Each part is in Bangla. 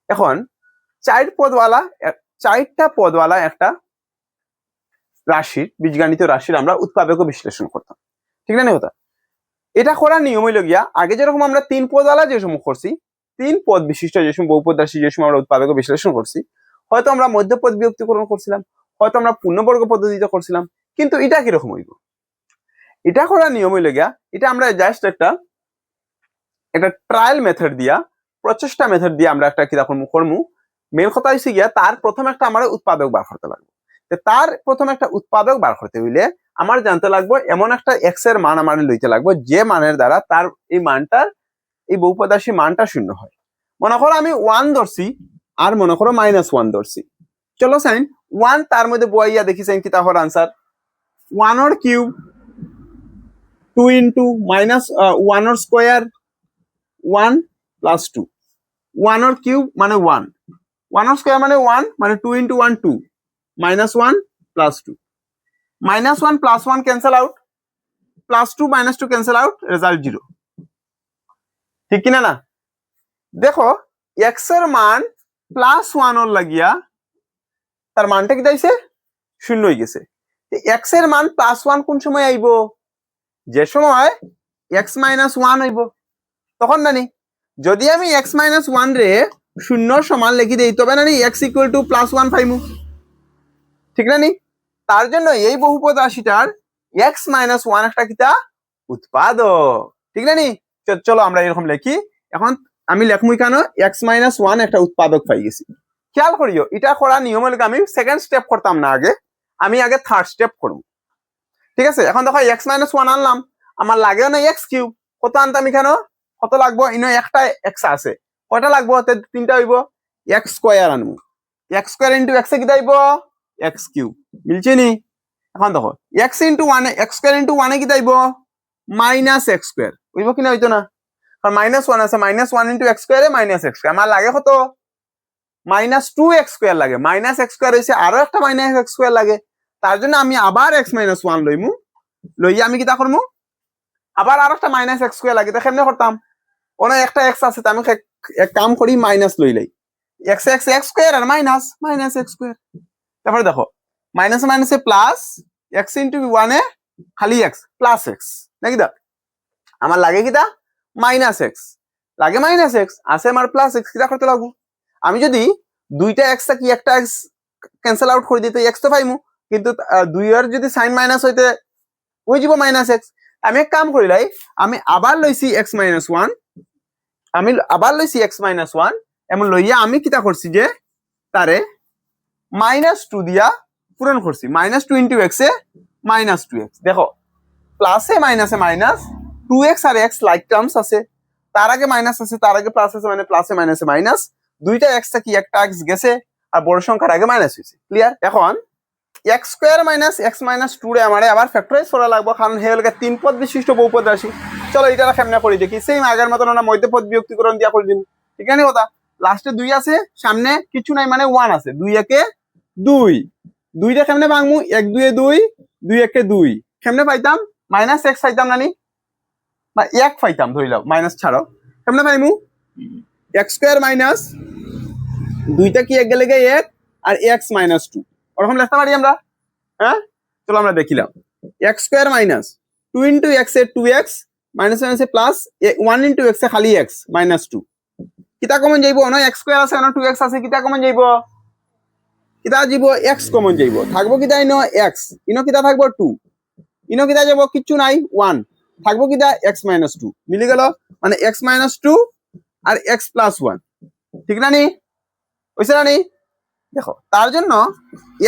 এখন চারটা পদওয়ালা একটা রাশির বীজগণিত রাশির আমরা উৎপাদক বিশ্লেষণ করতাম, ঠিক না কথা? এটা করার নিয়ম হইল গিয়া, আগে যেরকম আমরা 3 পদওয়ালা যে সময় করছি, 3 পদ বিশিষ্ট যে সময় বহুপদ রাশি যে সময় আমরা উৎপাদক বিশ্লেষণ করছি, হয়তো আমরা মধ্যপদ বিভক্তিকরণ করছিলাম, হয়তো আমরা পূর্ণবর্গ পদ্ধতিতে করছিলাম, কিন্তু এটা কিরকম হইব? এটা করার নিয়ম হইল গিয়া, এটা আমরা জাস্ট একটা ট্রায়াল মেথড দিয়া, প্রচেষ্টা মেথড দিয়ে আমরা একটা কিরকম করমু। মেন কথা হচ্ছে গিয়া তার প্রথম একটা আমার উৎপাদক বার করতে লাগবে। তার প্রথম একটা উৎপাদক বার করতে হইলে আমার জানতে লাগবে এমন একটা এক্স এর মান আমার লইতে লাগবে যে মানের দ্বারা তার এই মানটার এই বহুপদ রাশি মানটা শূন্য হয়। মনে করো আমি 1 ধরছি আর মনে করো -1 ধরছি। চলো সাইন 1 তার মধ্যে বইয়া দেখি সাইন কি তাহলে আনসার 1 এর কিউব 2 ইনটু -1 এর স্কয়ার 1 প্লাস 2, 1 এর কিউব মানে 1, 1 এর স্কয়ার মানে 1 মানে 2 into 1 2, -1 plus 2, -1 plus 1 cancel out, plus 2 -2 cancel out, result 0, ঠিক কিনা না? দেখো এক্স এর মান +1 এর লাগিয়া তার মানটা কি দাইছে শূন্য হয়ে গেছে। এক্স এর মান +1 কোন সময় আইব? যে সময় x-1 হইব, তখন নানি যদি আমি x-1 রে শূন্য সমান লিখি দেই তবে নানি x = +1 পাইমু, ঠিক না নি? তার জন্য এই বহুপদ রাশিটার x-1 একটা কিতা উৎপাদক, ঠিক না নি? চলো আমরা এরকম লিখি। এখন আমি লেখমু কেন x-1 একটা উৎপাদক পাই গেছি। খেয়াল করিও এটা করার নিয়ম হলো আমি সেকেন্ড স্টেপ করতাম না, আমি আগে থার্ড স্টেপ করব, ঠিক আছে? এখন দেখো x-1 আনলাম, আমার লাগে না x3, কত আনতাম এখানে? কত লাগবো? ইনো একটা x আছে, কয়টা লাগবো? তিনটা হইব, x² আনবো, x² ইনটু x এ কি দাইব x3, মিলছে নি? এখন দেখো x ইনটু 1 x² ইনটু 1 এ কি দাইব -x², হইব কিনা? হইতো না, কারণ -1 আছে, -1 ইনটু x² এ -x², আমার লাগে কত? -2x² লাগে, -x² হইছে আরো একটা -x² লাগে। তার জন্য আমি আবার x-1 লইমু, লইয়া আমি কিটা করমু? আবার আর একটা -x² লাগে, তো কেমনে করতাম? ওনা একটা x আছে, আমি এক কাম করি মাইনাস লইলাই, x x² আর -x²। তারপরে দেখো মাইনাসে মাইনাসে প্লাস, x ইনটু 1 এ খালি x প্লাস x, নাকি দা? আমার লাগে কিটা -x, লাগে -x আছে আমার প্লাস x, কিটা করতে লাগবো? আমি যদি দুইটা x কি একটা x ক্যান্সেল আউট করে দিতে x তো পাইমু, কিন্তু দুই এর যদি সাইন মাইনাস হইতে ওই যাব -x। আমি এক কাম করিলাই, আমি আবার লইছি x-1, আমি আবার লইছি x-1, এমন লইয়া আমি কিটা করছি যে তারে -2 দিয়া পূরণ করছি, -2 ইনটু x এ -2x। দেখো প্লাসে মাইনাসে মাইনাস, 2x আর x লাইক টার্মস আছে, তার আগে মাইনাস আছে, তার আগে প্লাস আছে, মানে প্লাসে মাইনাসে মাইনাস, দুইটা x কি একটা x গেছে আর বড় সংখ্যার আগে মাইনাস হইছে, ক্লিয়ার? এখন x² - x-2 রে আমারে আবার ফ্যাক্টরাইজ করা লাগবে, কারণ হে হলো 3 পদ বিশিষ্ট বহুপদ রাশি। চলো এটা কেমনে করি দেখি, সেম আগের মতন না মধ্যপদ বিভক্তিকরণ দিয়া করে দিন, ঠিক আছে? কথা লাস্টে 2 আছে, সামনে কিছু নাই মানে 1 আছে, 2 একে 2, 2টা কেমনে ভাঙমু? 1 2 এ 2, 2 একে 2, কেমনে পাইতাম? -x পাইতাম নানি, বা 1 পাইতাম, ধরিলাম মাইনাস ছাড়ো, কেমনে পাইমু? x² মাইনাস 2টা কি 1 গেলে 1 আর x-2, ওরকম লিখতে পারি আমরা, হ্যাঁ? চলো আমরা দেখিলাম x² মাইনাস 2 ইনটু x এ 2x, মাইনাস মাইনাসে প্লাস 1 ইনটু x এ খালি x -2, কিটা কমন যাইব? না x² আছে না 2x আছে, কিটা কমন যাইব? কিটা যাইব? x কমন যাইব, থাকবো কিটা ইনো x, ইনো কিটা থাকবো 2, ইনো কিটা যাব? কিচ্ছু নাই 1, থাকবো কিটা x-2, মিলি গেল, মানে x-2 আর x+1, ঠিক না নি? হইছে না নি? দেখো তার জন্য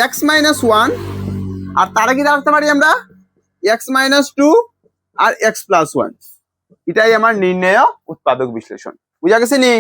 x-1 আর তারা কি রাখতে পারি আমরা x-2 আর x+1, এটাই আমার নির্ণয় উৎপাদক বিশ্লেষণ। বুঝা গেছে নি?